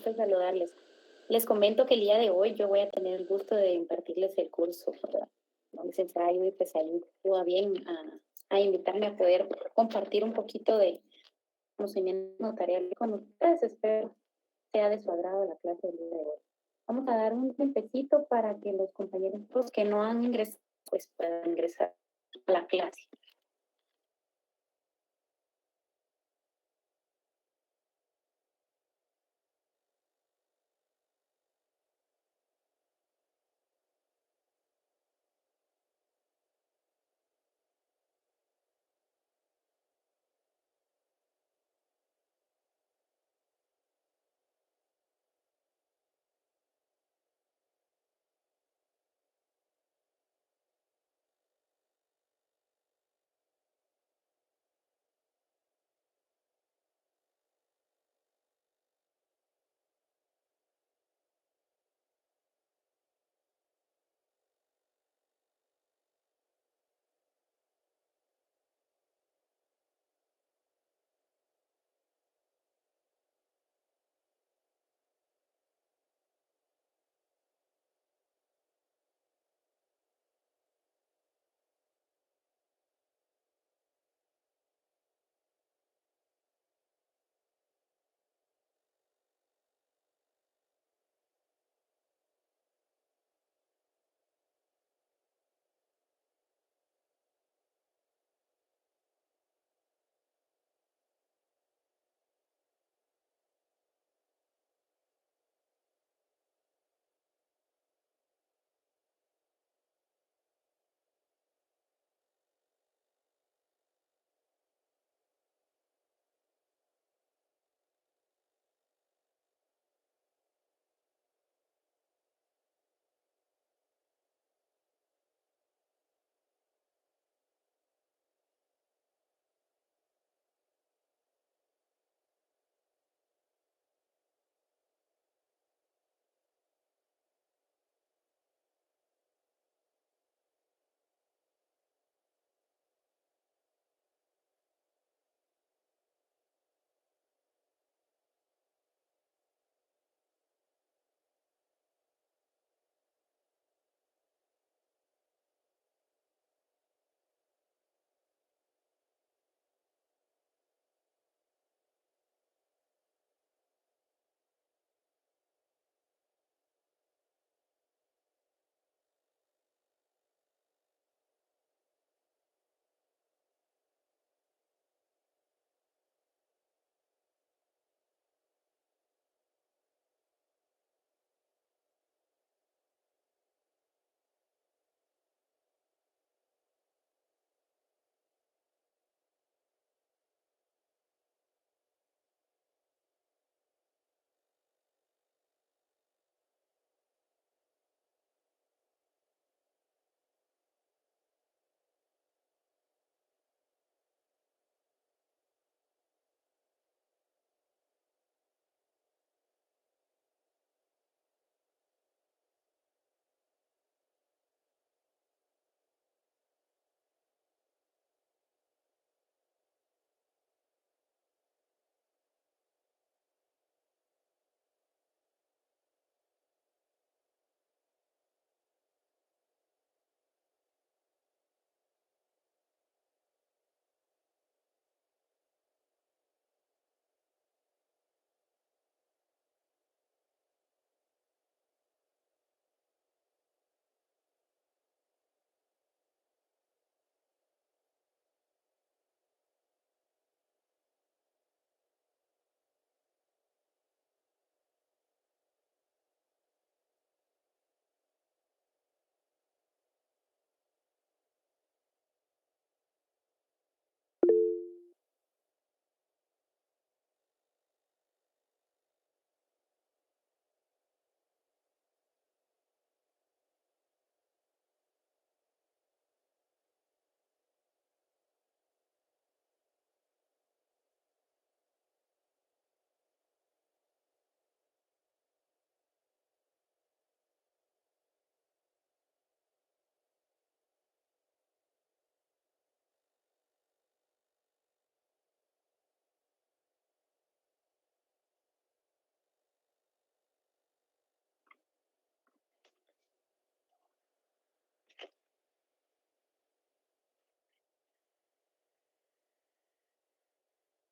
gusto saludarles. Les comento que el día de hoy yo voy a tener el gusto de impartirles el curso, ¿verdad? No, licenciada Ivy, pues ahí estuvo bien a invitarme a poder compartir un poquito de conocimiento notarial con ustedes. Espero sea de su agrado la clase del día de hoy. Vamos a dar un tiempecito para que los compañeros que no han ingresado, pues puedan ingresar a la clase.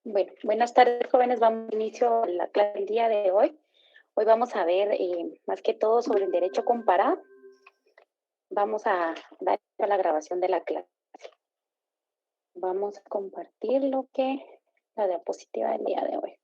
Bueno, buenas tardes, jóvenes. Vamos a inicio la clase del día de hoy. Hoy vamos a ver más que todo sobre el derecho comparado. Vamos a dar a la grabación de la clase. Vamos a compartir la diapositiva del día de hoy.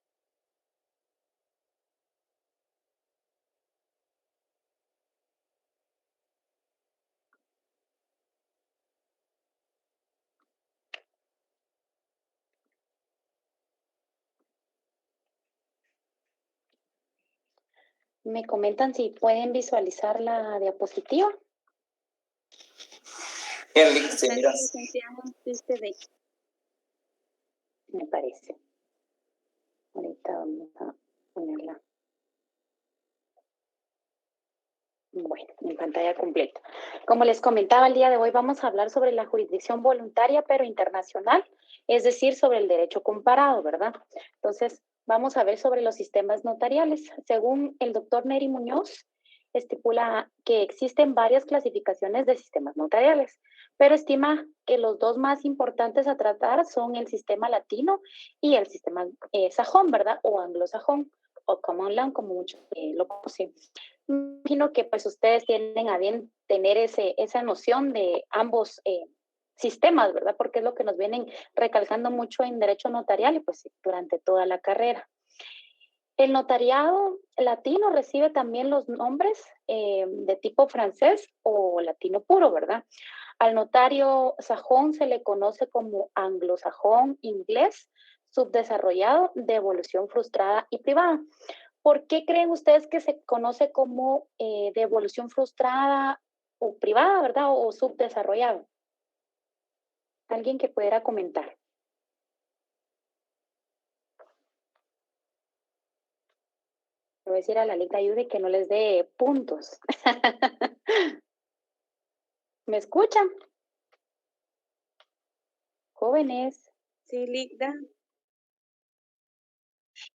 ¿Me comentan si pueden visualizar la diapositiva? Henry, se mira. Me parece. Ahorita vamos a ponerla. Bueno, en pantalla completa. Como les comentaba, el día de hoy vamos a hablar sobre la jurisdicción voluntaria pero internacional, es decir, sobre el derecho comparado, ¿verdad? Entonces, vamos a ver sobre los sistemas notariales. Según el doctor Neri Muñoz, estipula que existen varias clasificaciones de sistemas notariales, pero estima que los dos más importantes a tratar son el sistema latino y el sistema sajón, ¿verdad? O anglosajón, o common law, como muchos lo conocen. Imagino que pues ustedes tienen a bien tener esa noción de ambos sistemas, ¿verdad? Porque es lo que nos vienen recalcando mucho en derecho notarial y pues durante toda la carrera. El notariado latino recibe también los nombres de tipo francés o latino puro, ¿verdad? Al notario sajón se le conoce como anglosajón inglés, subdesarrollado, de evolución frustrada y privada. ¿Por qué creen ustedes que se conoce como de evolución frustrada o privada, verdad? O subdesarrollado. Alguien que pudiera comentar. Le voy a decir a la Lita Ayude que no les dé puntos. ¿Me escuchan? Jóvenes. Sí, Ligda.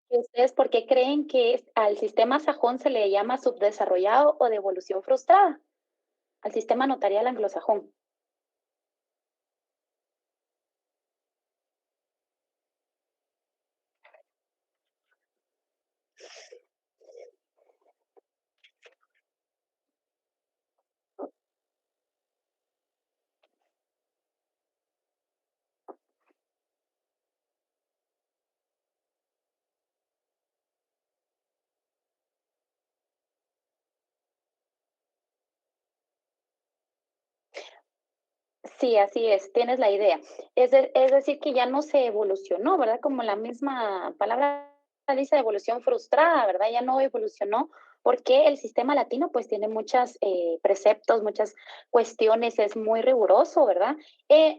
¿Ustedes por qué creen que al sistema sajón se le llama subdesarrollado o de evolución frustrada? Al sistema notarial anglosajón. Sí, así es, tienes la idea. Es decir, que ya no se evolucionó, ¿verdad? Como la misma palabra dice, evolución frustrada, ¿verdad? Ya no evolucionó porque el sistema latino pues tiene muchos preceptos, muchas cuestiones, es muy riguroso, ¿verdad?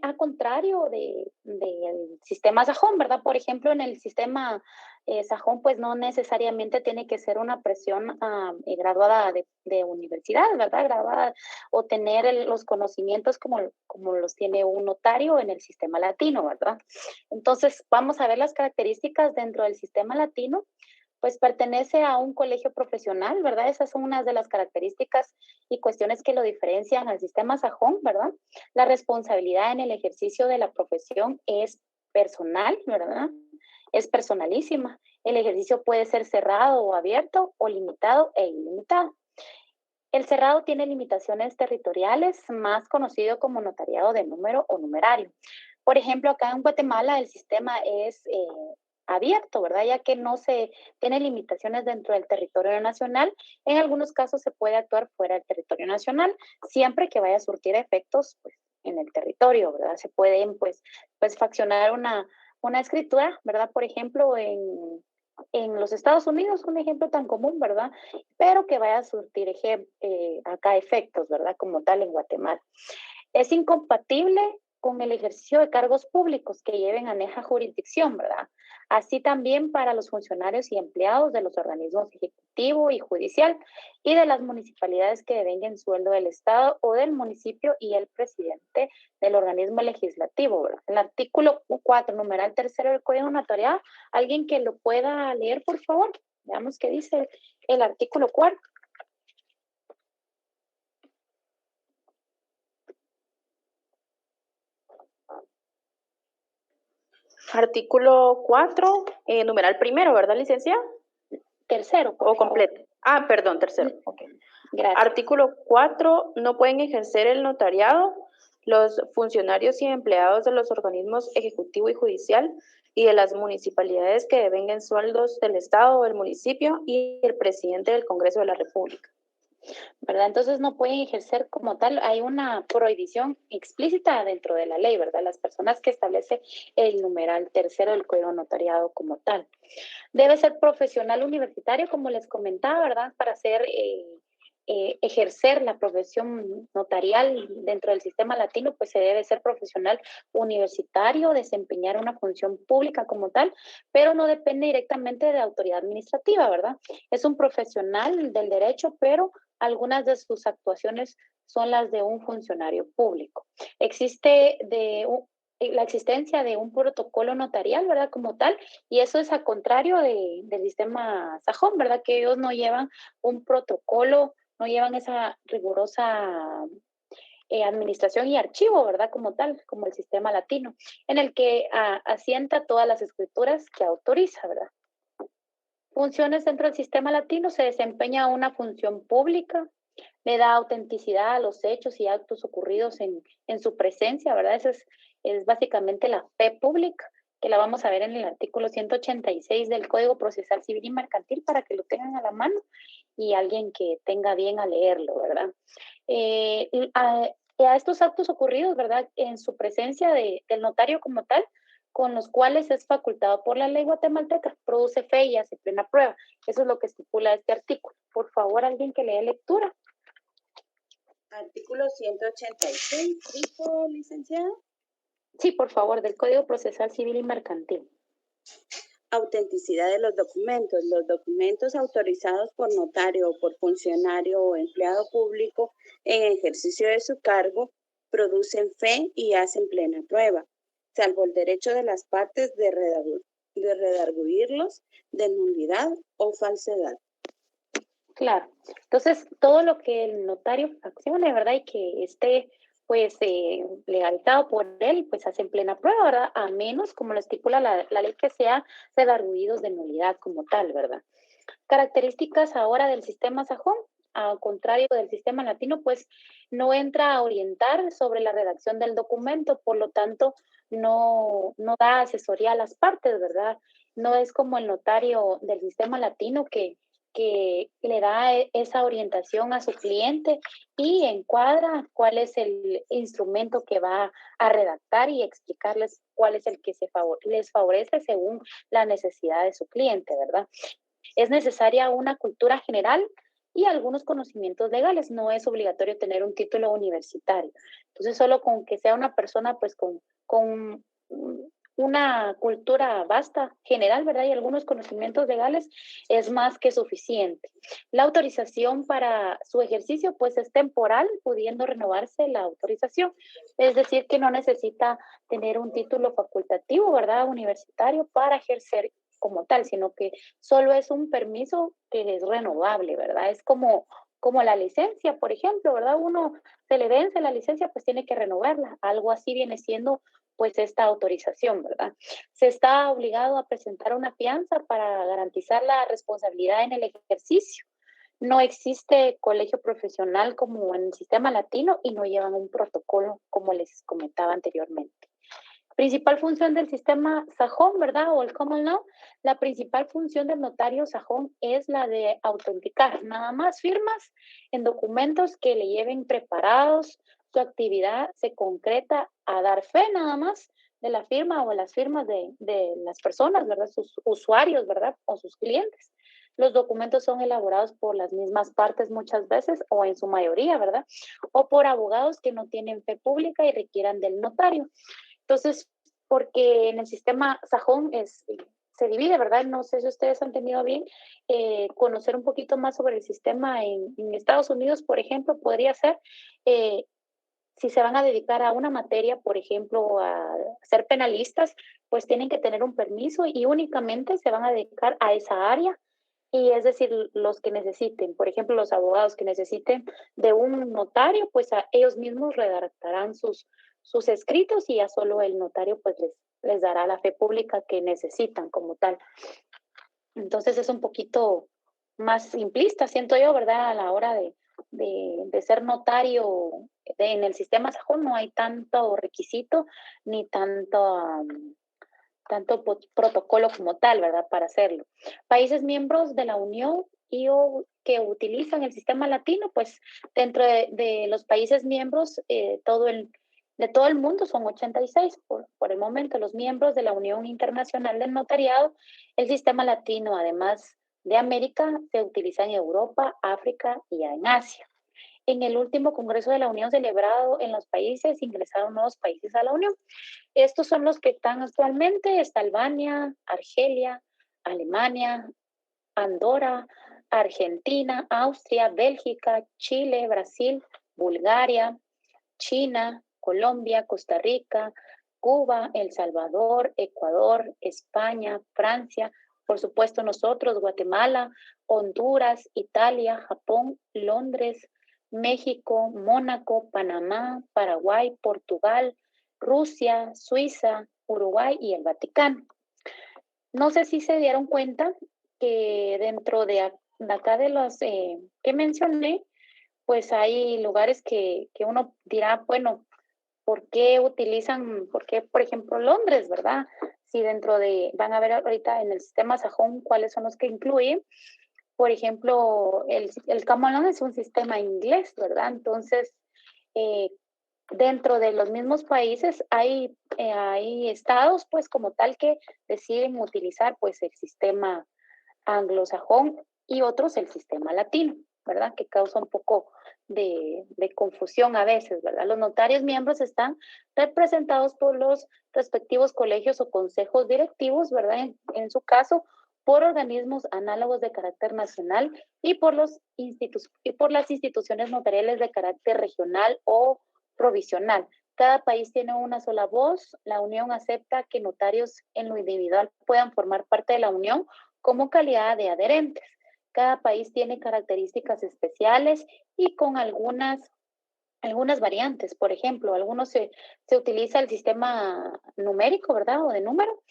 A contrario del sistema sajón, ¿verdad? Por ejemplo, en el sistema sajón pues no necesariamente tiene que ser una presión graduada de universidad, ¿verdad? Graduada o tener los conocimientos como los tiene un notario en el sistema latino, ¿verdad? Entonces, vamos a ver las características dentro del sistema latino. Pues pertenece a un colegio profesional, ¿verdad? Esas son unas de las características y cuestiones que lo diferencian al sistema sajón, ¿verdad? La responsabilidad en el ejercicio de la profesión es personal, ¿verdad? Es personalísima. El ejercicio puede ser cerrado o abierto o limitado e ilimitado. El cerrado tiene limitaciones territoriales, más conocido como notariado de número o numerario. Por ejemplo, acá en Guatemala el sistema es abierto, ¿verdad? Ya que no se tiene limitaciones dentro del territorio nacional. En algunos casos se puede actuar fuera del territorio nacional, siempre que vaya a surtir efectos pues, en el territorio, ¿verdad? Se pueden, pues faccionar una escritura, ¿verdad? Por ejemplo, en los Estados Unidos, un ejemplo tan común, ¿verdad? Pero que vaya a surtir acá efectos, ¿verdad? Como tal en Guatemala. Es incompatible con el ejercicio de cargos públicos que lleven aneja jurisdicción, ¿verdad? Así también para los funcionarios y empleados de los organismos ejecutivo y judicial y de las municipalidades que devenguen sueldo del Estado o del municipio y el presidente del organismo legislativo, ¿verdad? El artículo 4, numeral tercero del Código Notarial, alguien que lo pueda leer, por favor. Veamos qué dice el artículo 4. Artículo 4, numeral primero, ¿verdad, licenciada? Tercero, O completo. Ah, perdón, tercero. Okay. Gracias. Artículo 4, no pueden ejercer el notariado los funcionarios y empleados de los organismos ejecutivo y judicial y de las municipalidades que devenguen sueldos del Estado o del municipio y el presidente del Congreso de la República. ¿Verdad? Entonces no pueden ejercer como tal, hay una prohibición explícita dentro de la ley, ¿verdad? Las personas que establece el numeral tercero del Código Notariado como tal. Debe ser profesional universitario, como les comentaba, ¿verdad? Para ejercer la profesión notarial dentro del sistema latino, pues se debe ser profesional universitario, desempeñar una función pública como tal, pero no depende directamente de autoridad administrativa, ¿verdad? Es un profesional del derecho, pero algunas de sus actuaciones son las de un funcionario público. Existe la existencia de un protocolo notarial, ¿verdad? Como tal, y eso es a contrario del sistema sajón, ¿verdad? Que ellos no llevan un protocolo, no llevan esa rigurosa administración y archivo, ¿verdad? Como tal, como el sistema latino, en el que asienta todas las escrituras que autoriza, ¿verdad? Funciones dentro del sistema latino, se desempeña una función pública, le da autenticidad a los hechos y actos ocurridos en su presencia, ¿verdad? Eso es básicamente la fe pública, que la vamos a ver en el artículo 186 del Código Procesal Civil y Mercantil para que lo tengan a la mano y alguien que tenga bien a leerlo, ¿verdad? A estos actos ocurridos, ¿verdad? En su presencia del notario como tal, con los cuales es facultado por la ley guatemalteca, produce fe y hace plena prueba. Eso es lo que estipula este artículo. Por favor, alguien que lea lectura. Artículo 186, ¿dijo, licenciada? Sí, por favor, del Código Procesal Civil y Mercantil. Autenticidad de los documentos. Los documentos autorizados por notario o por funcionario o empleado público en ejercicio de su cargo producen fe y hacen plena prueba, salvo el derecho de las partes de redarguirlos de nulidad o falsedad. Claro. Entonces, todo lo que el notario accione, ¿verdad? Y que esté, pues, legalizado por él, pues, hace en plena prueba, ¿verdad? A menos, como lo estipula la ley, que sea redarguidos de nulidad como tal, ¿verdad? Características ahora del sistema sajón, al contrario del sistema latino, pues, no entra a orientar sobre la redacción del documento, por lo tanto, no da asesoría a las partes, ¿verdad? No es como el notario del sistema latino que le da esa orientación a su cliente y encuadra cuál es el instrumento que va a redactar y explicarles cuál es el que les favorece según la necesidad de su cliente, ¿verdad? Es necesaria una cultura general y algunos conocimientos legales. No es obligatorio tener un título universitario. Entonces, solo con que sea una persona, pues, con una cultura vasta, general, ¿verdad? Y algunos conocimientos legales es más que suficiente. La autorización para su ejercicio, pues, es temporal, pudiendo renovarse la autorización. Es decir, que no necesita tener un título facultativo, ¿verdad? Universitario para ejercer como tal, sino que solo es un permiso que es renovable, ¿verdad? Es como la licencia, por ejemplo, ¿verdad? Uno se le vence la licencia, pues tiene que renovarla. Algo así viene siendo pues esta autorización, ¿verdad? Se está obligado a presentar una fianza para garantizar la responsabilidad en el ejercicio. No existe colegio profesional como en el sistema latino y no llevan un protocolo como les comentaba anteriormente. Principal función del sistema sajón, ¿verdad? O el common law, la principal función del notario sajón es la de autenticar nada más firmas en documentos que le lleven preparados. Su actividad se concreta a dar fe nada más de la firma o las firmas de las personas, ¿verdad? Sus usuarios, ¿verdad? O sus clientes. Los documentos son elaborados por las mismas partes muchas veces o en su mayoría, ¿verdad? O por abogados que no tienen fe pública y requieran del notario. Entonces, porque en el sistema sajón se divide, ¿verdad? No sé si ustedes han tenido bien conocer un poquito más sobre el sistema en Estados Unidos, por ejemplo, podría ser eh, si se van a dedicar a una materia, por ejemplo, a ser penalistas, pues tienen que tener un permiso y únicamente se van a dedicar a esa área Y es decir, los que necesiten, por ejemplo, los abogados que necesiten de un notario, pues ellos mismos redactarán sus escritos y ya solo el notario pues les dará la fe pública que necesitan como tal. Entonces es un poquito más simplista, siento yo, ¿verdad? A la hora de ser notario en el sistema sajón no hay tanto requisito ni tanto protocolo como tal, ¿verdad? Para hacerlo. Países miembros de la Unión y o que utilizan el sistema latino, pues dentro de los países miembros, de todo el mundo son 86 por el momento, los miembros de la Unión Internacional del Notariado. El sistema latino, además de América, se utiliza en Europa, África y en Asia. En el último Congreso de la Unión celebrado en los países, ingresaron nuevos países a la Unión. Estos son los que están actualmente: está Albania, Argelia, Alemania, Andorra, Argentina, Austria, Bélgica, Chile, Brasil, Bulgaria, China, Colombia, Costa Rica, Cuba, El Salvador, Ecuador, España, Francia, por supuesto nosotros, Guatemala, Honduras, Italia, Japón, Londres, México, Mónaco, Panamá, Paraguay, Portugal, Rusia, Suiza, Uruguay y el Vaticano. No sé si se dieron cuenta que dentro de acá de los que mencioné, pues hay lugares que uno dirá, bueno, ¿por qué, por ejemplo, Londres, verdad? Si van a ver ahorita en el sistema sajón cuáles son los que incluyen. Por ejemplo, el common law es un sistema inglés, ¿verdad? Entonces, dentro de los mismos países hay estados, pues, como tal, que deciden utilizar, pues, el sistema anglosajón y otros el sistema latino, ¿verdad? Que causa un poco de confusión a veces, ¿verdad? Los notarios miembros están representados por los respectivos colegios o consejos directivos, ¿verdad? En su caso, por organismos análogos de carácter nacional y por las instituciones notariales de carácter regional o provisional. Cada país tiene una sola voz. La Unión acepta que notarios en lo individual puedan formar parte de la Unión como calidad de adherentes. Cada país tiene características especiales y con algunas variantes. Por ejemplo, algunos se utiliza el sistema numérico, ¿verdad? O de número,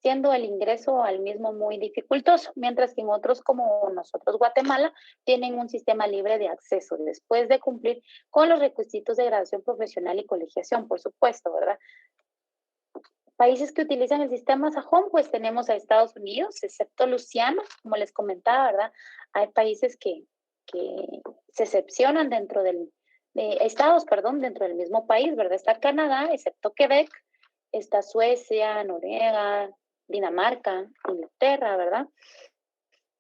siendo el ingreso al mismo muy dificultoso, mientras que en otros, como nosotros, Guatemala, tienen un sistema libre de acceso, después de cumplir con los requisitos de graduación profesional y colegiación, por supuesto, ¿verdad? Países que utilizan el sistema sajón, pues tenemos a Estados Unidos, excepto Luisiana, como les comentaba, ¿verdad? Hay países que se excepcionan dentro estados, dentro del mismo país, ¿verdad? Está Canadá, excepto Quebec, está Suecia, Noruega, Dinamarca, Inglaterra, ¿verdad?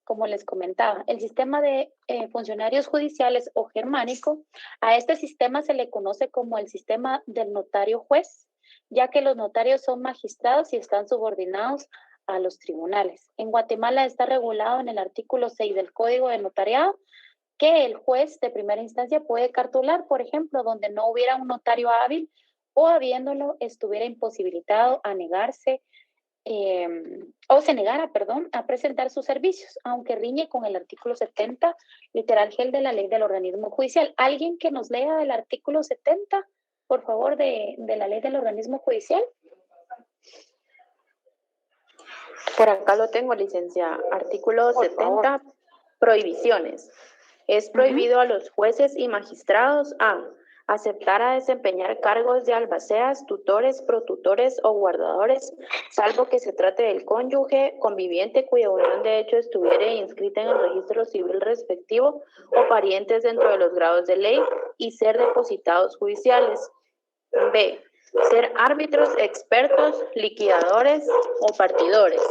Como les comentaba, el sistema de funcionarios judiciales o germánico, a este sistema se le conoce como el sistema del notario juez, ya que los notarios son magistrados y están subordinados a los tribunales. En Guatemala está regulado en el artículo 6 del Código de Notariado que el juez de primera instancia puede cartular, por ejemplo, donde no hubiera un notario hábil o habiéndolo estuviera imposibilitado a negarse o se negara, a presentar sus servicios, aunque riñe con el artículo 70, literal G de la ley del organismo judicial. ¿Alguien que nos lea el artículo 70, por favor, de la ley del organismo judicial? Por acá lo tengo, licenciada. Artículo 70, prohibiciones. Es prohibido a los jueces y magistrados a aceptar a desempeñar cargos de albaceas, tutores, protutores o guardadores, salvo que se trate del cónyuge, conviviente cuya unión de hecho estuviera inscrita en el registro civil respectivo o parientes dentro de los grados de ley y ser depositados judiciales. B. Ser árbitros, expertos, liquidadores o partidores.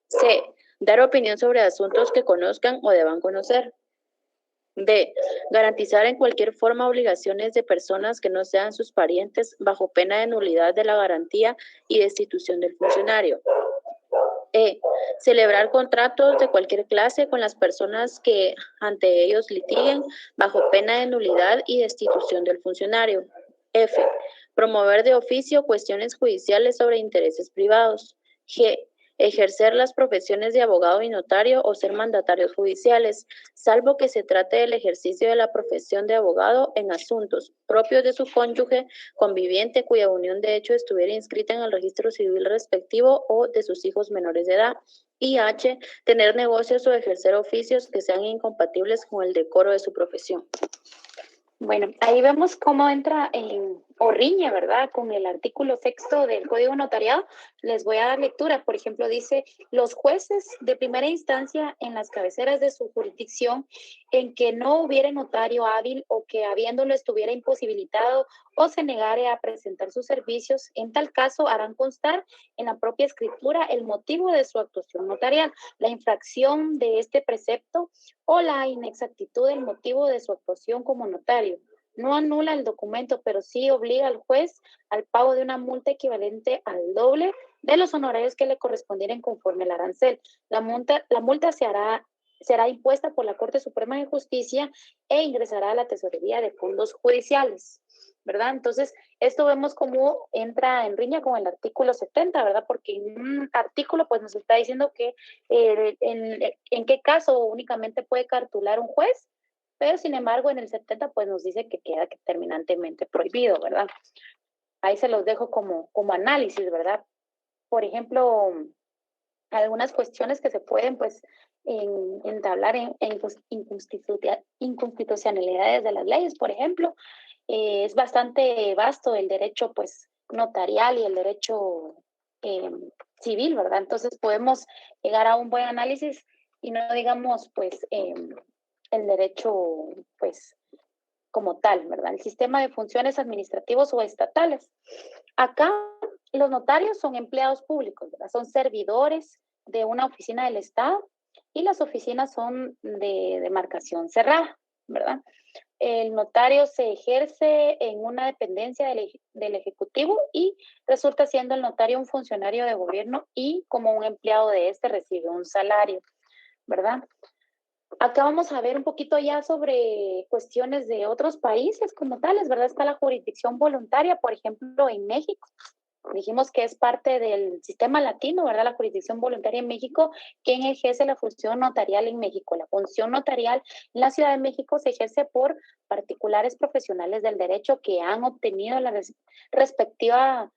C. Dar opinión sobre asuntos que conozcan o deban conocer. D. Garantizar en cualquier forma obligaciones de personas que no sean sus parientes bajo pena de nulidad de la garantía y destitución del funcionario. E. Celebrar contratos de cualquier clase con las personas que ante ellos litiguen bajo pena de nulidad y destitución del funcionario. F. Promover de oficio cuestiones judiciales sobre intereses privados. G. ejercer las profesiones de abogado y notario o ser mandatarios judiciales, salvo que se trate del ejercicio de la profesión de abogado en asuntos propios de su cónyuge conviviente cuya unión de hecho estuviera inscrita en el registro civil respectivo o de sus hijos menores de edad. Y H, tener negocios o ejercer oficios que sean incompatibles con el decoro de su profesión. Bueno, ahí vemos cómo entra o riñe, ¿verdad? Con el artículo 6 del Código Notariado. Les voy a dar lectura. Por ejemplo, dice, los jueces de primera instancia en las cabeceras de su jurisdicción en que no hubiera notario hábil o que habiéndolo estuviera imposibilitado o se negare a presentar sus servicios, en tal caso harán constar en la propia escritura el motivo de su actuación notarial, la infracción de este precepto o la inexactitud del motivo de su actuación como notario. No anula el documento, pero sí obliga al juez al pago de una multa equivalente al doble de los honorarios que le correspondieran conforme al arancel. La multa será impuesta por la Corte Suprema de Justicia e ingresará a la Tesorería de Fondos Judiciales, ¿verdad? Entonces, esto vemos cómo entra en riña con el artículo 70, ¿verdad? Porque en un artículo pues nos está diciendo que en qué caso únicamente puede cartular un juez, pero sin embargo en el 70 pues nos dice que queda terminantemente prohibido, ¿verdad? Ahí se los dejo como análisis, ¿verdad? Por ejemplo, algunas cuestiones que se pueden pues entablar en inconstitucionalidades de las leyes, por ejemplo, es bastante vasto el derecho pues notarial y el derecho civil, ¿verdad? Entonces podemos llegar a un buen análisis y no digamos pues el derecho pues como tal, ¿verdad? El sistema de funciones administrativos o estatales. Acá los notarios son empleados públicos, ¿verdad? Son servidores de una oficina del Estado y las oficinas son de demarcación cerrada, ¿verdad? El notario se ejerce en una dependencia del Ejecutivo y resulta siendo el notario un funcionario de gobierno y como un empleado de este recibe un salario, ¿verdad? Acá vamos a ver un poquito ya sobre cuestiones de otros países como tales, ¿verdad? Está la jurisdicción voluntaria, por ejemplo, en México. Dijimos que es parte del sistema latino, ¿verdad? La jurisdicción voluntaria en México. ¿Quién ejerce la función notarial en México? La función notarial en la Ciudad de México se ejerce por particulares profesionales del derecho que han obtenido la respectiva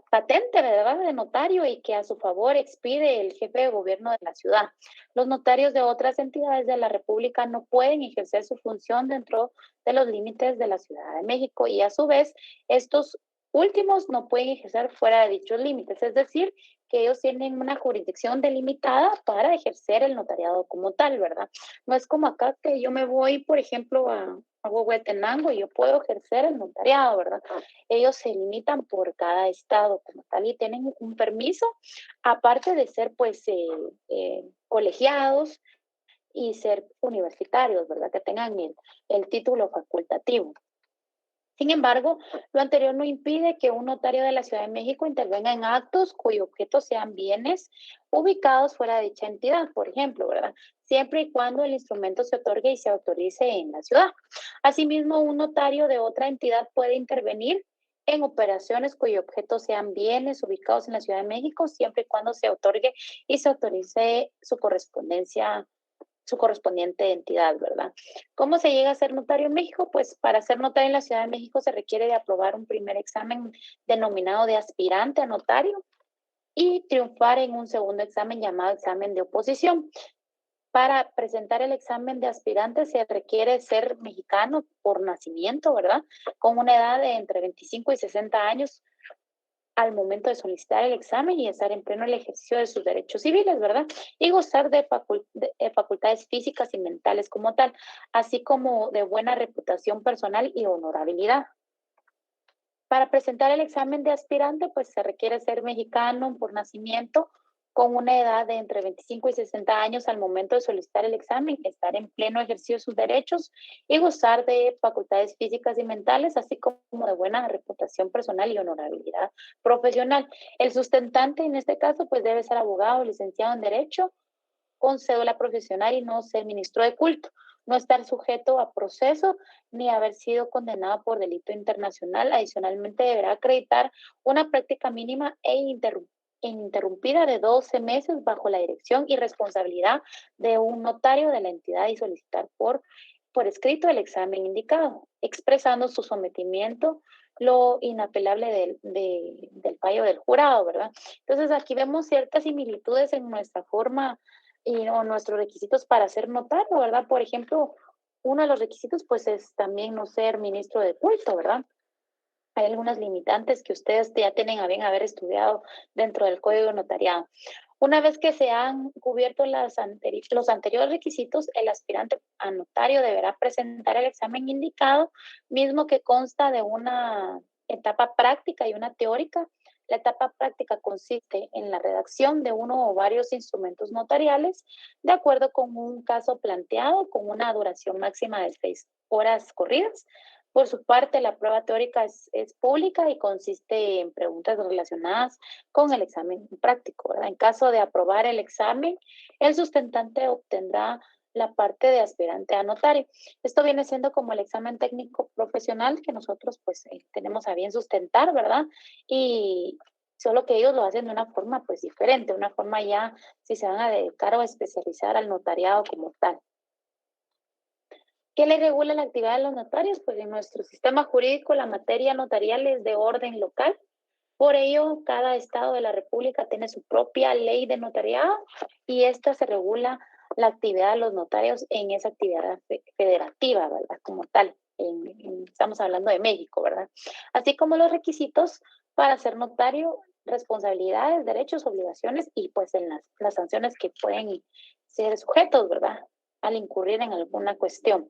patente, ¿verdad?, de notario y que a su favor expide el jefe de gobierno de la ciudad. Los notarios de otras entidades de la República no pueden ejercer su función dentro de los límites de la Ciudad de México y a su vez estos últimos no pueden ejercer fuera de dichos límites, es decir, que ellos tienen una jurisdicción delimitada para ejercer el notariado como tal, ¿verdad? No es como acá que yo me voy, por ejemplo, a Huehuetenango y yo puedo ejercer el notariado, ¿verdad? Ellos se limitan por cada estado como tal y tienen un permiso, aparte de ser pues colegiados y ser universitarios, ¿verdad? Que tengan el título facultativo. Sin embargo, lo anterior no impide que un notario de la Ciudad de México intervenga en actos cuyo objeto sean bienes ubicados fuera de dicha entidad, por ejemplo, ¿verdad? Siempre y cuando el instrumento se otorgue y se autorice en la ciudad. Asimismo, un notario de otra entidad puede intervenir en operaciones cuyo objeto sean bienes ubicados en la Ciudad de México, siempre y cuando se otorgue y se autorice su correspondiente entidad, ¿verdad? ¿Cómo se llega a ser notario en México? Pues para ser notario en la Ciudad de México se requiere de aprobar un primer examen denominado de aspirante a notario y triunfar en un segundo examen llamado examen de oposición. Para presentar el examen de aspirante se requiere ser mexicano por nacimiento, ¿verdad? Con una edad de entre 25 y 60 años al momento de solicitar el examen y estar en pleno el ejercicio de sus derechos civiles, ¿verdad? Y gozar de facultades físicas y mentales como tal, así como de buena reputación personal y honorabilidad. Para presentar el examen de aspirante, pues se requiere ser mexicano por nacimiento, con una edad de entre 25 y 60 años al momento de solicitar el examen, estar en pleno ejercicio de sus derechos y gozar de facultades físicas y mentales, así como de buena reputación personal y honorabilidad profesional. El sustentante en este caso, pues debe ser abogado, licenciado en Derecho, con cédula profesional y no ser ministro de culto, no estar sujeto a proceso ni haber sido condenado por delito internacional. Adicionalmente, deberá acreditar una práctica mínima e ininterrumpida de 12 meses bajo la dirección y responsabilidad de un notario de la entidad y solicitar por escrito el examen indicado, expresando su sometimiento lo inapelable del fallo del jurado, ¿verdad? Entonces aquí vemos ciertas similitudes en nuestra forma o nuestros requisitos para ser notario, ¿verdad? Por ejemplo, uno de los requisitos pues es también no ser ministro de culto, ¿verdad? Hay algunas limitantes que ustedes ya tienen a bien haber estudiado dentro del Código Notariado. Una vez que se han cubierto los anteriores requisitos, el aspirante a notario deberá presentar el examen indicado, mismo que consta de una etapa práctica y una teórica. La etapa práctica consiste en la redacción de uno o varios instrumentos notariales, de acuerdo con un caso planteado, con una duración máxima de 6 horas corridas. Por su parte, la prueba teórica es pública y consiste en preguntas relacionadas con el examen práctico, ¿verdad? En caso de aprobar el examen, el sustentante obtendrá la parte de aspirante a notario. Esto viene siendo como el examen técnico profesional que nosotros pues tenemos a bien sustentar, ¿verdad? Y solo que ellos lo hacen de una forma pues diferente, una forma ya si se van a dedicar o a especializar al notariado como tal. ¿Qué le regula la actividad de los notarios? Pues en nuestro sistema jurídico la materia notarial es de orden local. Por ello, cada estado de la República tiene su propia ley de notariado y esta se regula la actividad de los notarios en esa actividad federativa, ¿verdad? Como tal. Estamos hablando de México, ¿verdad? Así como los requisitos para ser notario, responsabilidades, derechos, obligaciones y pues en las sanciones que pueden ser sujetos, ¿verdad? Al incurrir en alguna cuestión.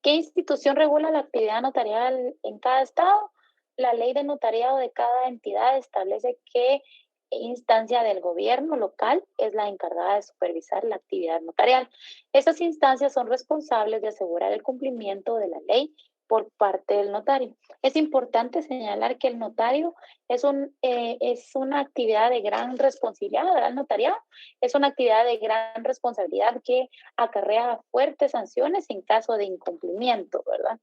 ¿Qué institución regula la actividad notarial en cada estado? La ley de notariado de cada entidad establece qué instancia del gobierno local es la encargada de supervisar la actividad notarial. Estas instancias son responsables de asegurar el cumplimiento de la ley por parte del notario. Es importante señalar que el notario es una actividad de gran responsabilidad, ¿verdad? El notariado es una actividad de gran responsabilidad que acarrea fuertes sanciones en caso de incumplimiento, ¿verdad?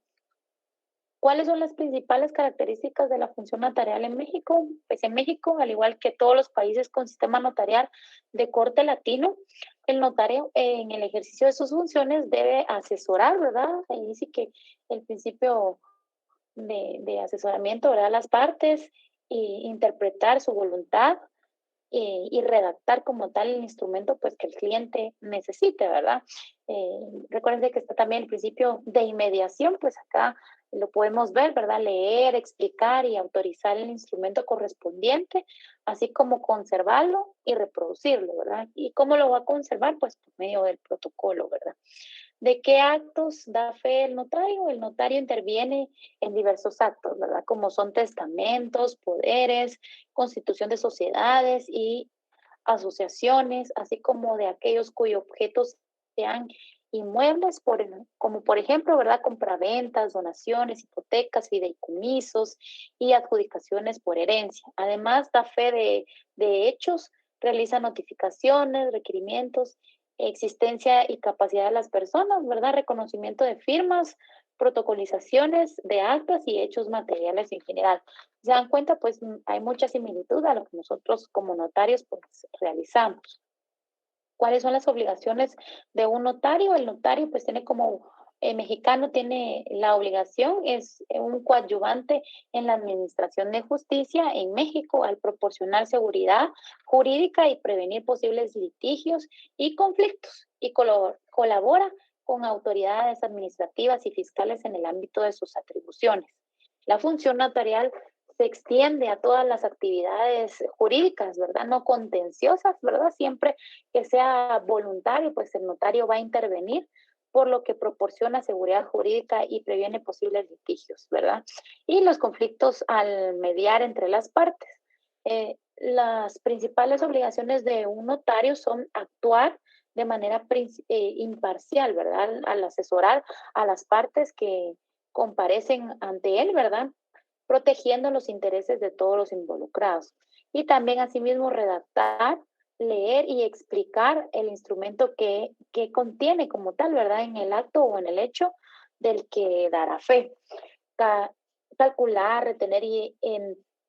¿Cuáles son las principales características de la función notarial en México? Pues en México, al igual que todos los países con sistema notarial de corte latino, el notario en el ejercicio de sus funciones debe asesorar, ¿verdad? Ahí dice que el principio de asesoramiento, ¿verdad? Las partes, e interpretar su voluntad, y redactar como tal el instrumento pues que el cliente necesite, ¿verdad? Recuerden que está también el principio de inmediación, pues acá lo podemos ver, ¿verdad? Leer, explicar y autorizar el instrumento correspondiente, así como conservarlo y reproducirlo, ¿verdad? ¿Y cómo lo va a conservar? Pues por medio del protocolo, ¿verdad? ¿De qué actos da fe el notario? El notario interviene en diversos actos, ¿verdad? Como son testamentos, poderes, constitución de sociedades y asociaciones, así como de aquellos cuyos objetos sean inmuebles, como por ejemplo, ¿verdad? Compraventas, donaciones, hipotecas, fideicomisos y adjudicaciones por herencia. Además, da fe de hechos, realiza notificaciones, requerimientos, existencia y capacidad de las personas, ¿verdad? Reconocimiento de firmas, protocolizaciones de actas y hechos materiales en general. Se dan cuenta, pues hay mucha similitud a lo que nosotros como notarios pues realizamos. ¿Cuáles son las obligaciones de un notario? El notario pues tiene como mexicano tiene la obligación, es un coadyuvante en la administración de justicia en México al proporcionar seguridad jurídica y prevenir posibles litigios y conflictos y colabora con autoridades administrativas y fiscales en el ámbito de sus atribuciones. La función notarial se extiende a todas las actividades jurídicas, ¿verdad? No contenciosas, ¿verdad? Siempre que sea voluntario, pues el notario va a intervenir, por lo que proporciona seguridad jurídica y previene posibles litigios, ¿verdad? Y los conflictos al mediar entre las partes. Las principales obligaciones de un notario son actuar de manera imparcial, ¿verdad? Al asesorar a las partes que comparecen ante él, ¿verdad? Protegiendo los intereses de todos los involucrados. Y también asimismo redactar, leer y explicar el instrumento que contiene como tal, ¿verdad? En el acto o en el hecho del que dará fe. Calcular, retener y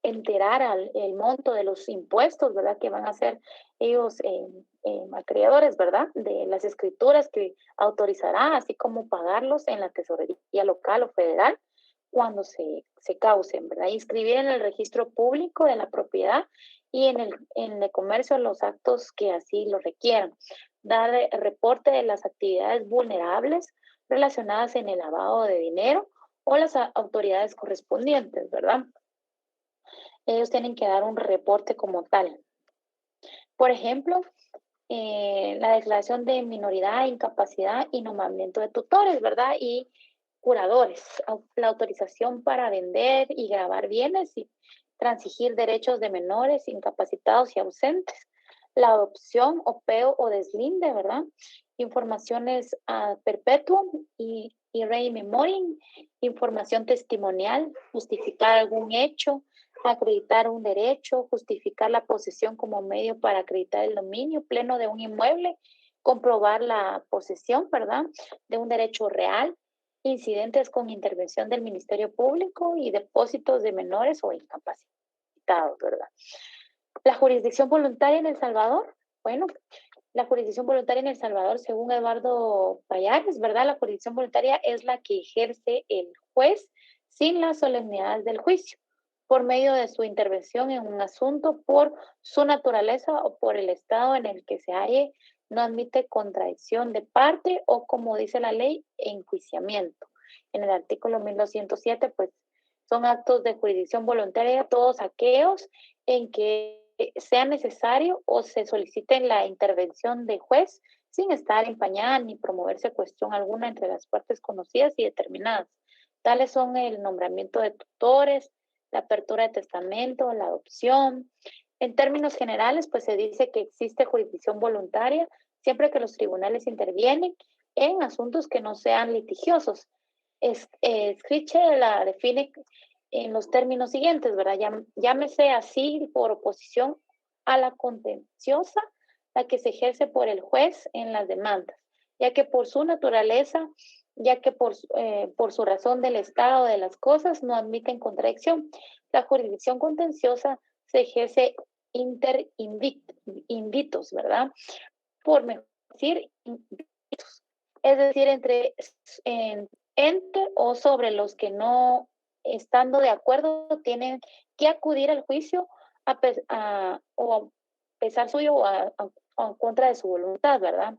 enterar el monto de los impuestos, ¿verdad? Que van a ser ellos acreedores, ¿verdad? De las escrituras que autorizará, así como pagarlos en la tesorería local o federal cuando se causen, ¿verdad? Inscribir en el registro público de la propiedad y en el comercio los actos que así lo requieran. Dar reporte de las actividades vulnerables relacionadas en el lavado de dinero o las autoridades correspondientes, ¿verdad? Ellos tienen que dar un reporte como tal. Por ejemplo, la declaración de minoridad, incapacidad y nombramiento de tutores, ¿verdad? Y curadores, la autorización para vender y grabar bienes y transigir derechos de menores, incapacitados y ausentes, la adopción, opeo o deslinde, ¿verdad? Informaciones a perpetuum y rei memoria, información testimonial, justificar algún hecho, acreditar un derecho, justificar la posesión como medio para acreditar el dominio pleno de un inmueble, comprobar la posesión, ¿verdad?, de un derecho real, incidentes con intervención del Ministerio Público y depósitos de menores o incapacitados, ¿verdad? La jurisdicción voluntaria en El Salvador, bueno, la jurisdicción voluntaria en El Salvador, según Eduardo Payares, ¿verdad? La jurisdicción voluntaria es la que ejerce el juez sin las solemnidades del juicio, por medio de su intervención en un asunto, por su naturaleza o por el estado en el que se halle, no admite contradicción de parte o, como dice la ley, enjuiciamiento. En el artículo 1207, pues, son actos de jurisdicción voluntaria todos aquellos en que sea necesario o se solicite la intervención de juez sin estar empañada ni promoverse cuestión alguna entre las partes conocidas y determinadas. Tales son el nombramiento de tutores, la apertura de testamento, la adopción. En términos generales, pues se dice que existe jurisdicción voluntaria siempre que los tribunales intervienen en asuntos que no sean litigiosos. Scriche la define en los términos siguientes, ¿verdad? Llámese así por oposición a la contenciosa, la que se ejerce por el juez en las demandas, ya que por su naturaleza, ya que por su razón del estado de las cosas no admiten contradicción. La jurisdicción contenciosa se ejerce inter invitos, ¿verdad? Por mejor decir, invitos. Es decir, entre o sobre los que no estando de acuerdo tienen que acudir al juicio o a pesar suyo o a contra de su voluntad, ¿verdad?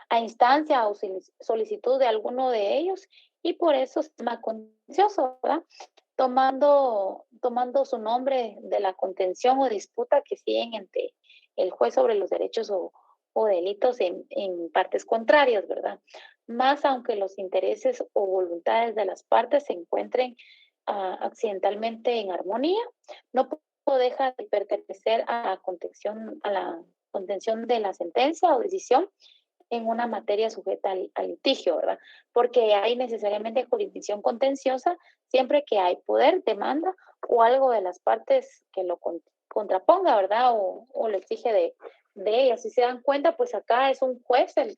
A instancia o solicitud de alguno de ellos y por eso se llama contencioso, ¿verdad? Tomando su nombre de la contención o disputa que siguen entre el juez sobre los derechos o delitos en partes contrarias, ¿verdad? Más aunque los intereses o voluntades de las partes se encuentren accidentalmente en armonía, no deja de pertenecer a la contención de la sentencia o decisión en una materia sujeta al litigio, ¿verdad? Porque hay necesariamente jurisdicción contenciosa siempre que hay poder, demanda o algo de las partes que lo contraponga, ¿verdad? O lo exige de ellas. Si se dan cuenta, pues acá es un juez el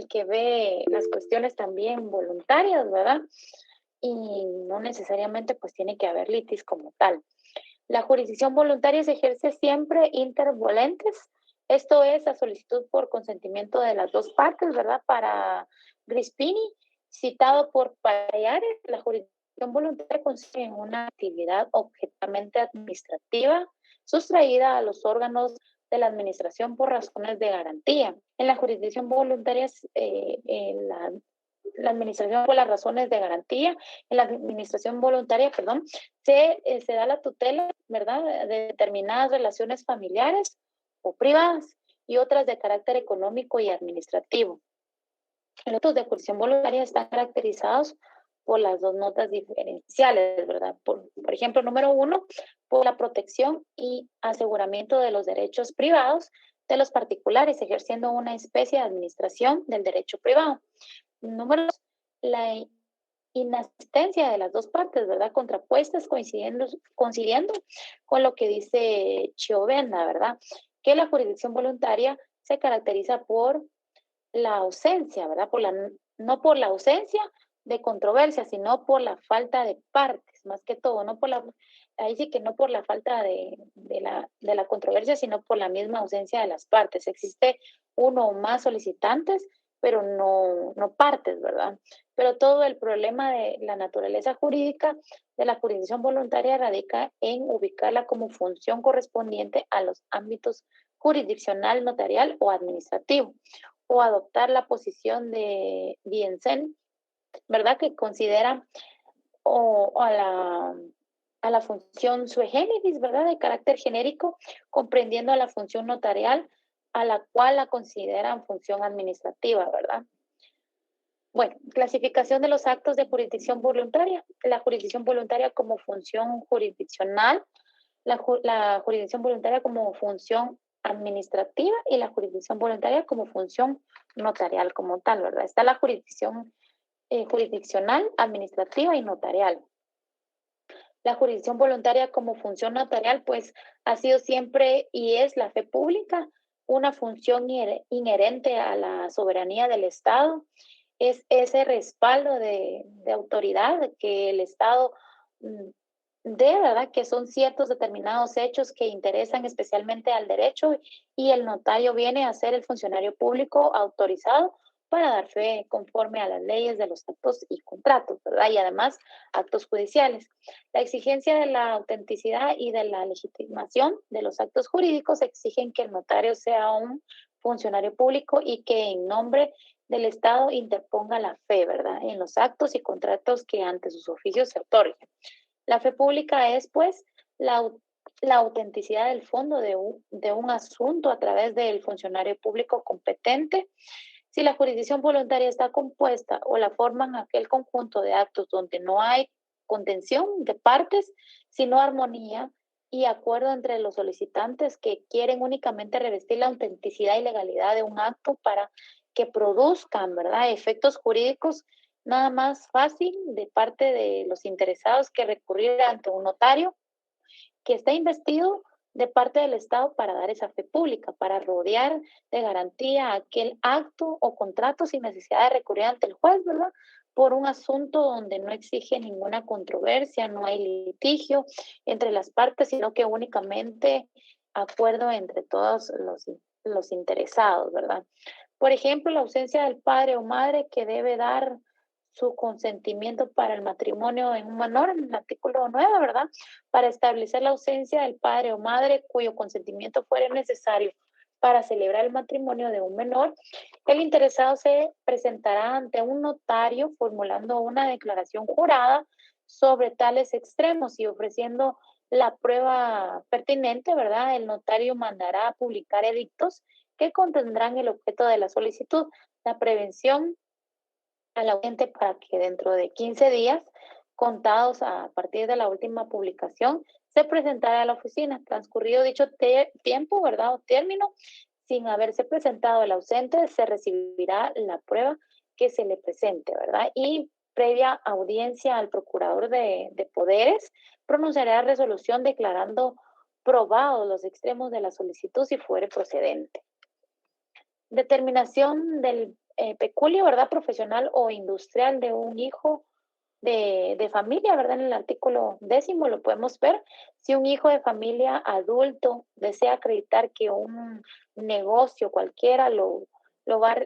que ve las cuestiones también voluntarias, ¿verdad? Y no necesariamente pues tiene que haber litis como tal. La jurisdicción voluntaria se ejerce siempre inter volentes, esto es a solicitud por consentimiento de las dos partes, ¿verdad? Para Grispini, citado por Payares, la jurisdicción voluntaria consiste en una actividad objetivamente administrativa sustraída a los órganos de la administración por razones de garantía. En la jurisdicción voluntaria, la administración por las razones de garantía, en la administración voluntaria, perdón, se da la tutela, ¿verdad?, de determinadas relaciones familiares o privadas y otras de carácter económico y administrativo. Los actos de jurisdicción voluntaria están caracterizados por las dos notas diferenciales, ¿verdad? Por ejemplo, número 1, por la protección y aseguramiento de los derechos privados de los particulares, ejerciendo una especie de administración del derecho privado. Número 2, la inasistencia de las dos partes, ¿verdad? Contrapuestas, conciliando con lo que dice Chiovenda, ¿verdad? Que la jurisdicción voluntaria se caracteriza por la ausencia, ¿verdad? No por la ausencia de controversia, sino por la falta de partes, más que todo, no por la, ahí sí que no por la falta de la controversia, sino por la misma ausencia de las partes. Existe uno o más solicitantes, pero no partes, ¿verdad? Pero todo el problema de la naturaleza jurídica de la jurisdicción voluntaria radica en ubicarla como función correspondiente a los ámbitos jurisdiccional, notarial o administrativo, o adoptar la posición de Viensen, ¿verdad? Que considera o a la función sui generis, ¿verdad? De carácter genérico, comprendiendo a la función notarial, a la cual la consideran función administrativa, ¿verdad? Bueno, clasificación de los actos de jurisdicción voluntaria. La jurisdicción voluntaria como función jurisdiccional, la jurisdicción voluntaria como función administrativa y la jurisdicción voluntaria como función notarial como tal, ¿verdad? Está la jurisdicción jurisdiccional, administrativa y notarial. La jurisdicción voluntaria como función notarial, pues ha sido siempre y es la fe pública, una función inherente a la soberanía del Estado. Es ese respaldo de autoridad que el Estado de verdad que son ciertos determinados hechos que interesan especialmente al derecho y el notario viene a ser el funcionario público autorizado para dar fe conforme a las leyes de los actos y contratos, ¿verdad? Y además actos judiciales. La exigencia de la autenticidad y de la legitimación de los actos jurídicos exigen que el notario sea un funcionario público y que en nombre del Estado interponga la fe, ¿verdad? En los actos y contratos que ante sus oficios se otorguen. La fe pública es, pues, la autenticidad del fondo de un asunto a través del funcionario público competente. Si la jurisdicción voluntaria está compuesta o la forman aquel conjunto de actos donde no hay contención de partes, sino armonía y acuerdo entre los solicitantes que quieren únicamente revestir la autenticidad y legalidad de un acto para que produzcan, ¿verdad?, efectos jurídicos, nada más fácil de parte de los interesados que recurrir ante un notario que está investido de parte del Estado para dar esa fe pública, para rodear de garantía aquel acto o contrato sin necesidad de recurrir ante el juez, ¿verdad? Por un asunto donde no exige ninguna controversia, no hay litigio entre las partes, sino que únicamente acuerdo entre todos los interesados, ¿verdad? Por ejemplo, la ausencia del padre o madre que debe dar su consentimiento para el matrimonio en un menor, en el artículo 9, ¿verdad? Para establecer la ausencia del padre o madre cuyo consentimiento fuera necesario para celebrar el matrimonio de un menor, el interesado se presentará ante un notario formulando una declaración jurada sobre tales extremos y ofreciendo la prueba pertinente, ¿verdad? El notario mandará a publicar edictos que contendrán el objeto de la solicitud, la prevención al ausente para que dentro de 15 días, contados a partir de la última publicación, se presentará a la oficina. Transcurrido dicho tiempo, ¿verdad? O término, sin haberse presentado el ausente, se recibirá la prueba que se le presente, ¿verdad? Y previa audiencia al procurador de poderes, pronunciará resolución declarando probados los extremos de la solicitud si fuere procedente. Determinación del peculio, ¿verdad? Profesional o industrial de un hijo de familia, ¿verdad? En el artículo 10 lo podemos ver. Si un hijo de familia adulto desea acreditar que un negocio cualquiera lo va a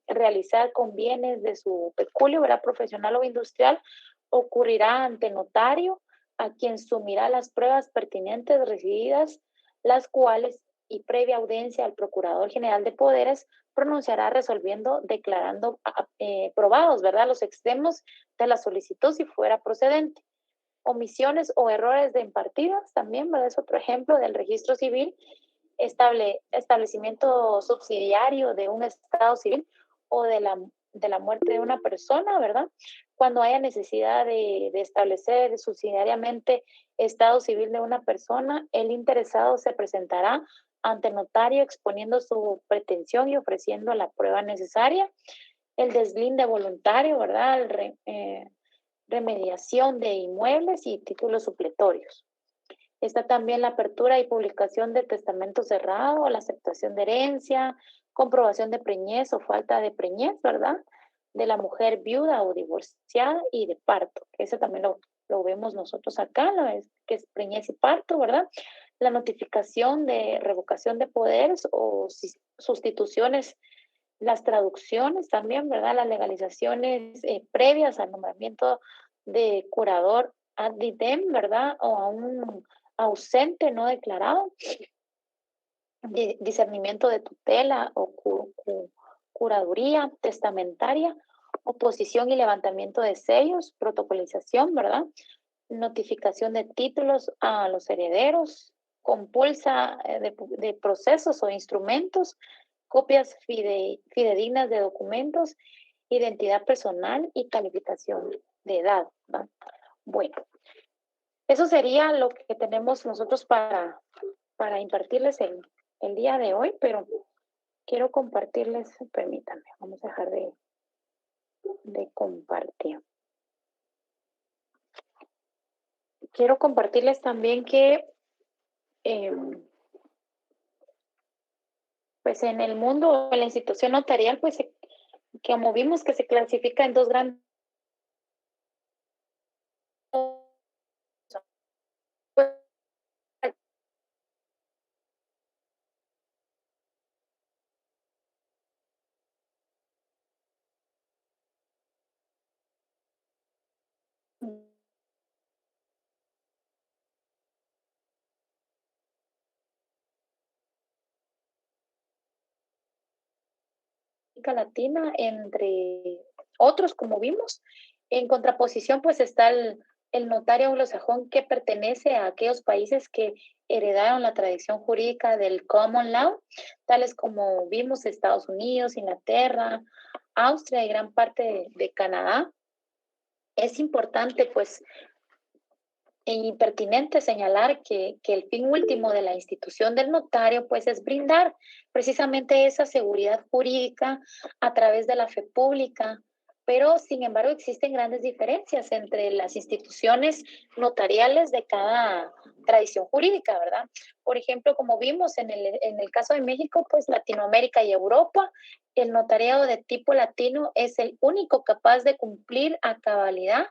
realizar con bienes de su peculio, ¿verdad? Profesional o industrial, ocurrirá ante notario a quien sumirá las pruebas pertinentes recibidas, las cuales y previa audiencia al Procurador General de Poderes pronunciará resolviendo, declarando probados, ¿verdad?, los extremos de la solicitud si fuera procedente. Omisiones o errores de impartidas también, ¿verdad? Es otro ejemplo del registro civil, establecimiento subsidiario de un estado civil o de la muerte de una persona, ¿verdad? Cuando haya necesidad de establecer subsidiariamente estado civil de una persona, el interesado se presentará ante notario exponiendo su pretensión y ofreciendo la prueba necesaria. El deslinde voluntario, ¿verdad? Remediación de inmuebles y títulos supletorios. Está también la apertura y publicación de testamento cerrado, la aceptación de herencia, comprobación de preñez o falta de preñez, ¿verdad? de la mujer viuda o divorciada y de parto. Eso también lo vemos nosotros acá, que es preñez y parto, ¿verdad? La notificación de revocación de poderes o sustituciones, las traducciones también, ¿verdad? Las legalizaciones previas al nombramiento de curador ad idem, ¿verdad? O a un ausente no declarado, discernimiento de tutela o curaduría testamentaria, oposición y levantamiento de sellos, protocolización, ¿verdad? Notificación de títulos a los herederos, compulsa de procesos o instrumentos, copias fidedignas de documentos, identidad personal y calificación de edad, ¿verdad? Bueno, eso sería lo que tenemos nosotros para impartirles el día de hoy, pero quiero compartirles, permítanme, vamos a dejar de compartir. Quiero compartirles también que pues en el mundo, en la institución notarial, pues como vimos que se clasifica en dos grandes Latina, entre otros, como vimos. En contraposición, pues está el notario anglosajón, que pertenece a aquellos países que heredaron la tradición jurídica del common law, tales como vimos Estados Unidos, Inglaterra, Austria y gran parte de Canadá. Es importante, pues, e impertinente señalar que el fin último de la institución del notario pues es brindar precisamente esa seguridad jurídica a través de la fe pública, pero sin embargo existen grandes diferencias entre las instituciones notariales de cada tradición jurídica, ¿verdad? Por ejemplo, como vimos en el caso de México, pues Latinoamérica y Europa, el notariado de tipo latino es el único capaz de cumplir a cabalidad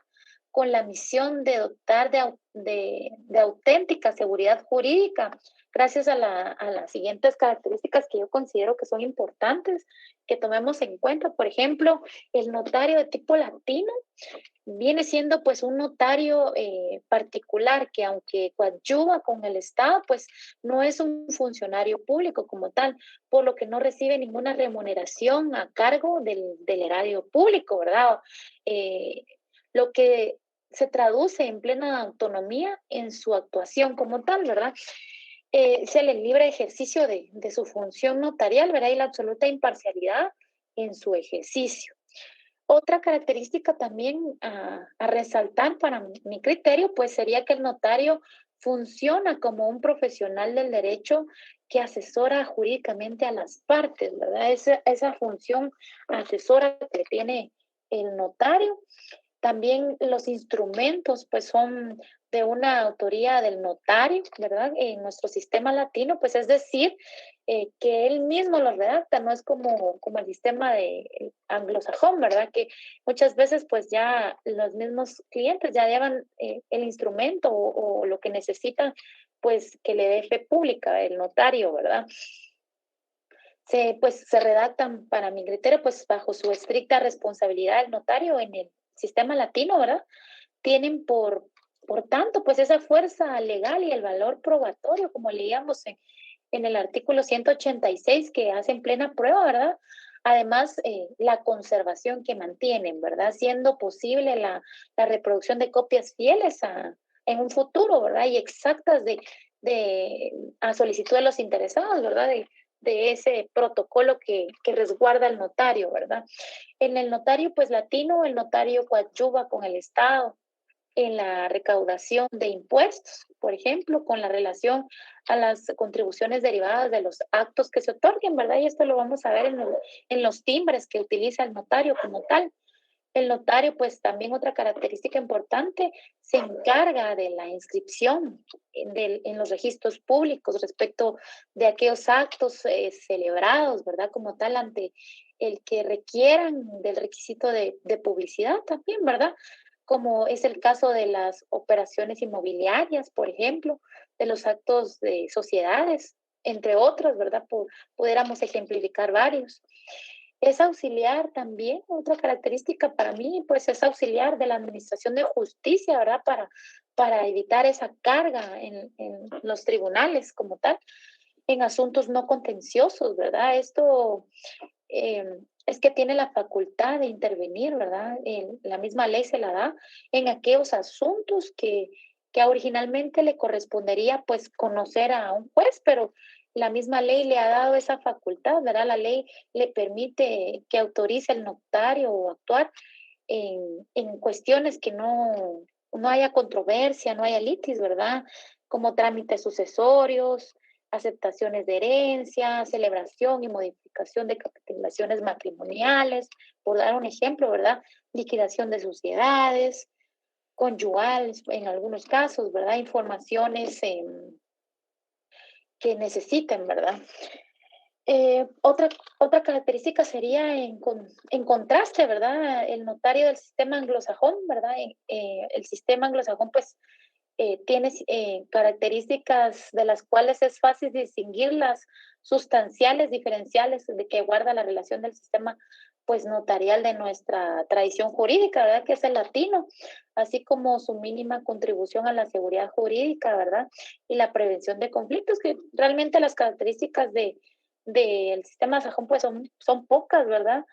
con la misión de dotar de auténtica seguridad jurídica, gracias a las siguientes características que yo considero que son importantes que tomemos en cuenta. Por ejemplo, el notario de tipo latino viene siendo pues un notario particular que, aunque coadyuva con el Estado, pues no es un funcionario público como tal, por lo que no recibe ninguna remuneración a cargo del erario público, ¿verdad? Lo que se traduce en plena autonomía en su actuación como tal, ¿verdad? Es el libre ejercicio de su función notarial, ¿verdad? Y la absoluta imparcialidad en su ejercicio. Otra característica también a resaltar para mi criterio, pues sería que el notario funciona como un profesional del derecho que asesora jurídicamente a las partes, ¿verdad? Esa función asesora que tiene el notario. También los instrumentos, pues son de una autoría del notario, ¿verdad? En nuestro sistema latino, pues es decir, que él mismo los redacta, no es como el sistema de anglosajón, ¿verdad? Que muchas veces pues ya los mismos clientes ya llevan el instrumento o lo que necesitan, pues que le dé fe pública el notario, ¿verdad? Se redactan, para mi criterio, pues bajo su estricta responsabilidad el notario en el sistema latino, ¿verdad? Tienen por tanto, pues esa fuerza legal y el valor probatorio, como leíamos en el artículo 186, que hacen plena prueba, ¿verdad? Además, la conservación que mantienen, ¿verdad? Siendo posible la reproducción de copias fieles en un futuro, ¿verdad? Y exactas a solicitud de los interesados, ¿verdad? De ese protocolo que resguarda el notario, ¿verdad? En el notario, pues latino, el notario coadyuva con el Estado en la recaudación de impuestos, por ejemplo, con la relación a las contribuciones derivadas de los actos que se otorguen, ¿verdad? Y esto lo vamos a ver en los timbres que utiliza el notario como tal. El notario, pues también otra característica importante, se encarga de la inscripción en los registros públicos respecto de aquellos actos celebrados, ¿verdad? Como tal, ante el que requieran del requisito de publicidad también, ¿verdad? Como es el caso de las operaciones inmobiliarias, por ejemplo, de los actos de sociedades, entre otros, ¿verdad? Pudiéramos ejemplificar varios. Es auxiliar también, otra característica para mí, pues es auxiliar de la administración de justicia, ¿verdad? Para evitar esa carga en los tribunales como tal, en asuntos no contenciosos, ¿verdad? Esto es que tiene la facultad de intervenir, ¿verdad? La misma ley se la da en aquellos asuntos que originalmente le correspondería pues conocer a un juez, pero la misma ley le ha dado esa facultad, ¿verdad? La ley le permite que autorice al notario o actuar en cuestiones que no haya controversia, no haya litis, ¿verdad? Como trámites sucesorios, aceptaciones de herencia, celebración y modificación de capitulaciones matrimoniales, por dar un ejemplo, ¿verdad? Liquidación de sociedades, conyugales en algunos casos, ¿verdad? Informaciones que necesiten, ¿verdad? Otra característica sería en contraste, ¿verdad? El notario del sistema anglosajón, ¿verdad? El sistema anglosajón, pues, tiene características de las cuales es fácil distinguir las sustanciales diferenciales de que guarda la relación del sistema pues notarial de nuestra tradición jurídica, ¿verdad? Que es el latino, así como su mínima contribución a la seguridad jurídica, ¿verdad? Y la prevención de conflictos, que realmente las características del sistema sajón pues son pocas, ¿verdad?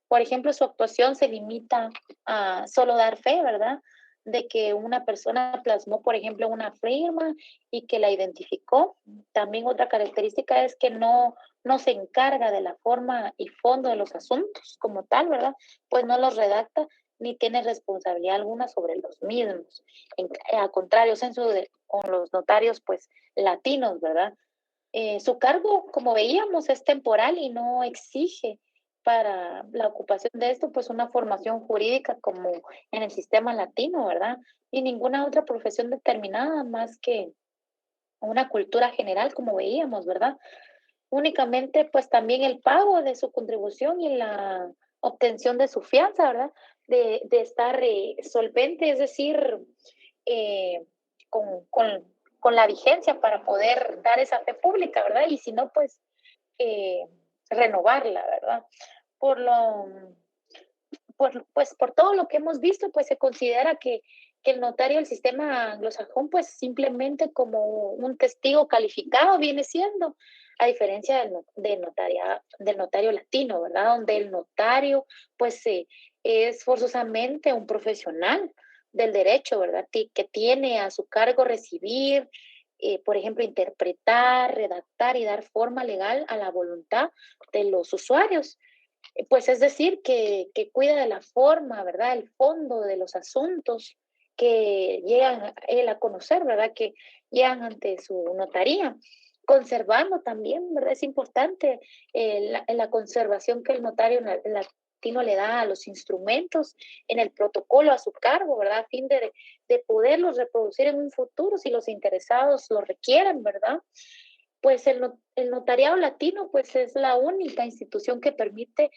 Por ejemplo, su actuación se limita a solo dar fe, ¿verdad? De que una persona plasmó, por ejemplo, una firma y que la identificó. También otra característica es que no se encarga de la forma y fondo de los asuntos como tal, ¿verdad? Pues no los redacta ni tiene responsabilidad alguna sobre los mismos. A contrario, con los notarios, pues, latinos, ¿verdad? Su cargo, como veíamos, es temporal y no exige para la ocupación de esto, pues una formación jurídica como en el sistema latino, ¿verdad? Y ninguna otra profesión determinada más que una cultura general, como veíamos, ¿verdad? Únicamente, pues también el pago de su contribución y la obtención de su fianza, ¿verdad? De estar solvente, es decir, eh, con, con, con la vigencia para poder dar esa fe pública, ¿verdad? Y si no, pues eh, renovarla, ¿verdad? Por lo, pues por todo lo que hemos visto, pues se considera que el notario del sistema anglosajón, pues simplemente como un testigo calificado viene siendo, a diferencia del notario latino, ¿verdad? Donde el notario, pues es forzosamente un profesional del derecho, ¿verdad? Que tiene a su cargo recibir, por ejemplo, interpretar, redactar y dar forma legal a la voluntad de los usuarios. Pues es decir, que cuida de la forma, ¿verdad? El fondo de los asuntos que llegan él a conocer, ¿verdad? Que llegan ante su notaría. Conservando también, ¿verdad? Es importante la conservación que el notario latino le da a los instrumentos en el protocolo a su cargo, ¿verdad? A fin de poderlos reproducir en un futuro si los interesados lo requieren, ¿verdad? Pues el notariado latino pues es la única institución que permite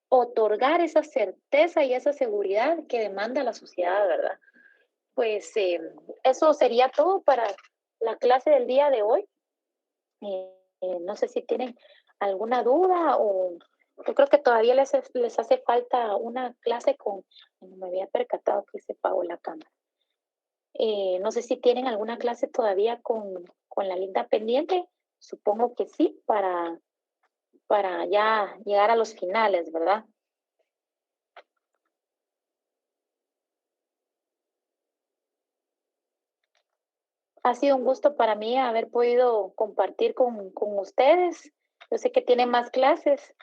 otorgar esa certeza y esa seguridad que demanda la sociedad, ¿verdad? Pues eso sería todo para la clase del día de hoy. No sé si tienen alguna duda o yo creo que todavía les hace falta una clase no me había percatado que se apagó la cámara. No sé si tienen alguna clase todavía con la linda pendiente. Supongo que sí, para ya llegar a los finales, ¿verdad? Ha sido un gusto para mí haber podido compartir con ustedes. Yo sé que tienen más clases.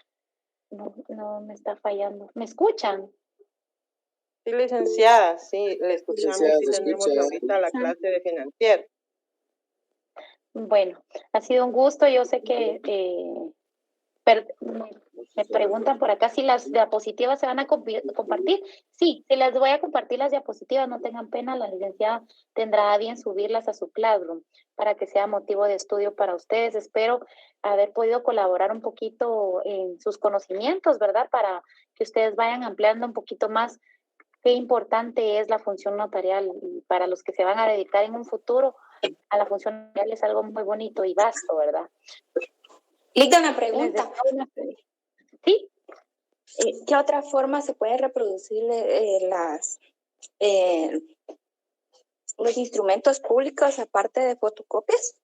No me está fallando. ¿Me escuchan? Sí, licenciada, sí, le escuchamos y tenemos ahorita la clase de financiero. Bueno, ha sido un gusto. Yo sé que Me preguntan por acá si las diapositivas se van a compartir. Sí, se las voy a compartir las diapositivas, no tengan pena, la licenciada tendrá a bien subirlas a su Classroom para que sea motivo de estudio para ustedes. Espero haber podido colaborar un poquito en sus conocimientos, ¿verdad? Para que ustedes vayan ampliando un poquito más qué importante es la función notarial y para los que se van a dedicar en un futuro a la función notarial es algo muy bonito y vasto, ¿verdad? Lita, una pregunta. Sí. ¿Qué otra forma se puede reproducir los instrumentos públicos aparte de fotocopias?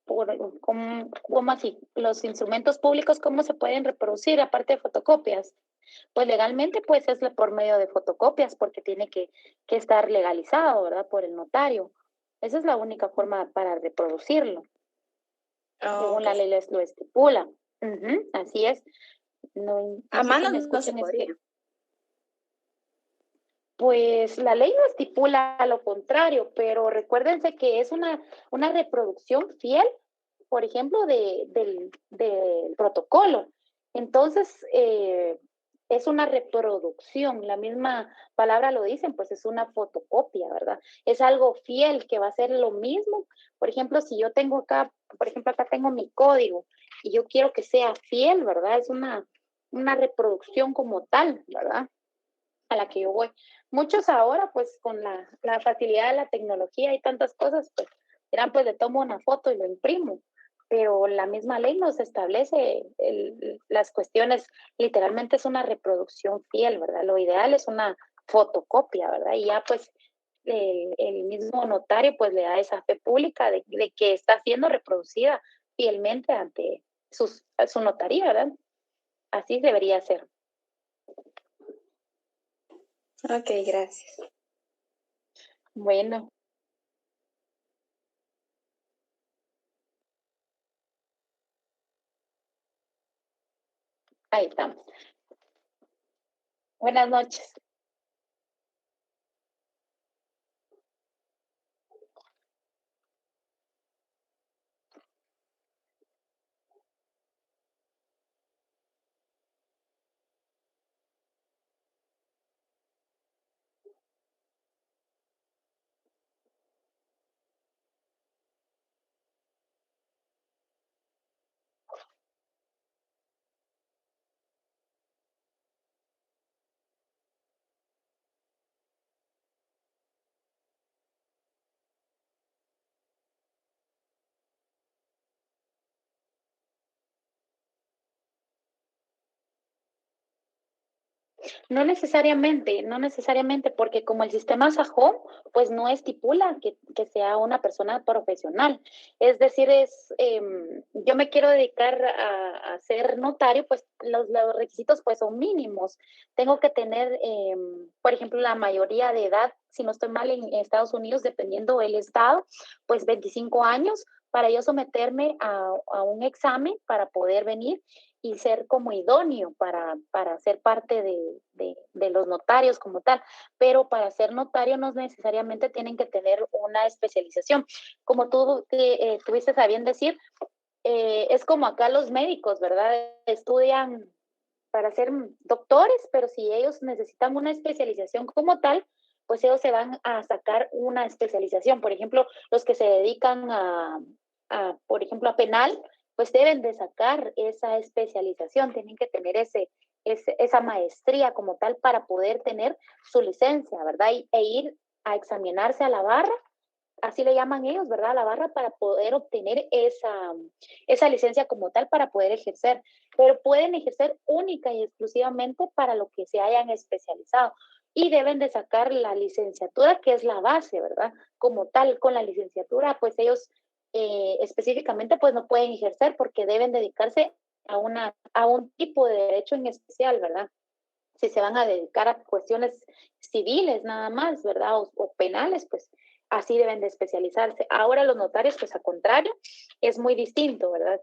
¿Cómo así? ¿Los instrumentos públicos cómo se pueden reproducir aparte de fotocopias? Pues legalmente pues es por medio de fotocopias porque tiene que estar legalizado, ¿verdad? Por el notario. Esa es la única forma para reproducirlo. Según la ley lo estipula. Así es. No a sé mano si me no se escuchan, podría. Pues la ley no estipula lo contrario, pero recuérdense que es una reproducción fiel, por ejemplo, del protocolo. Entonces, es una reproducción, la misma palabra lo dicen, pues es una fotocopia, ¿verdad? Es algo fiel que va a ser lo mismo. Por ejemplo, si yo tengo acá, por ejemplo, acá tengo mi código y yo quiero que sea fiel, ¿verdad? Es una reproducción como tal, ¿verdad? A la que yo voy. Muchos ahora, pues con la facilidad de la tecnología y tantas cosas, pues dirán, pues le tomo una foto y lo imprimo, pero la misma ley nos establece las cuestiones, literalmente es una reproducción fiel, ¿verdad? Lo ideal es una fotocopia, ¿verdad? Y ya pues el mismo notario pues le da esa fe pública de que está siendo reproducida fielmente ante su notaría, ¿verdad? Así debería ser. Ok, gracias. Bueno. Ahí estamos. Buenas noches. No necesariamente, porque como el sistema Sajón, pues no estipula que sea una persona profesional. Es decir, yo me quiero dedicar a ser notario, pues los requisitos pues son mínimos. Tengo que tener, por ejemplo, la mayoría de edad, si no estoy mal, en Estados Unidos, dependiendo del estado, pues 25 años para yo someterme a un examen para poder venir y ser como idóneo para ser parte de los notarios como tal. Pero para ser notario no necesariamente tienen que tener una especialización. Como tú tuviste a bien decir, es como acá los médicos, ¿verdad? Estudian para ser doctores, pero si ellos necesitan una especialización como tal, pues ellos se van a sacar una especialización. Por ejemplo, los que se dedican por ejemplo, a penal, pues deben de sacar esa especialización, tienen que tener esa maestría como tal para poder tener su licencia, ¿verdad? E ir a examinarse a la barra, así le llaman ellos, ¿verdad? A la barra para poder obtener esa licencia como tal para poder ejercer, pero pueden ejercer única y exclusivamente para lo que se hayan especializado y deben de sacar la licenciatura, que es la base, ¿verdad? Como tal, con la licenciatura, pues ellos específicamente pues no pueden ejercer porque deben dedicarse a un tipo de derecho en especial, ¿verdad? Si se van a dedicar a cuestiones civiles nada más, ¿verdad? O penales, pues así deben de especializarse. Ahora los notarios, pues al contrario, es muy distinto, ¿verdad?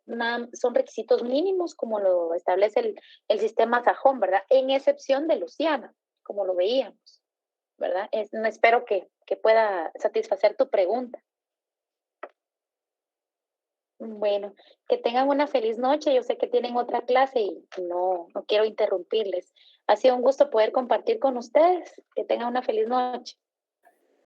Son requisitos mínimos como lo establece el sistema Sajón, ¿verdad? En excepción de Luciana, como lo veíamos, ¿verdad? Espero que pueda satisfacer tu pregunta. Bueno, que tengan una feliz noche. Yo sé que tienen otra clase y no quiero interrumpirles. Ha sido un gusto poder compartir con ustedes. Que tengan una feliz noche.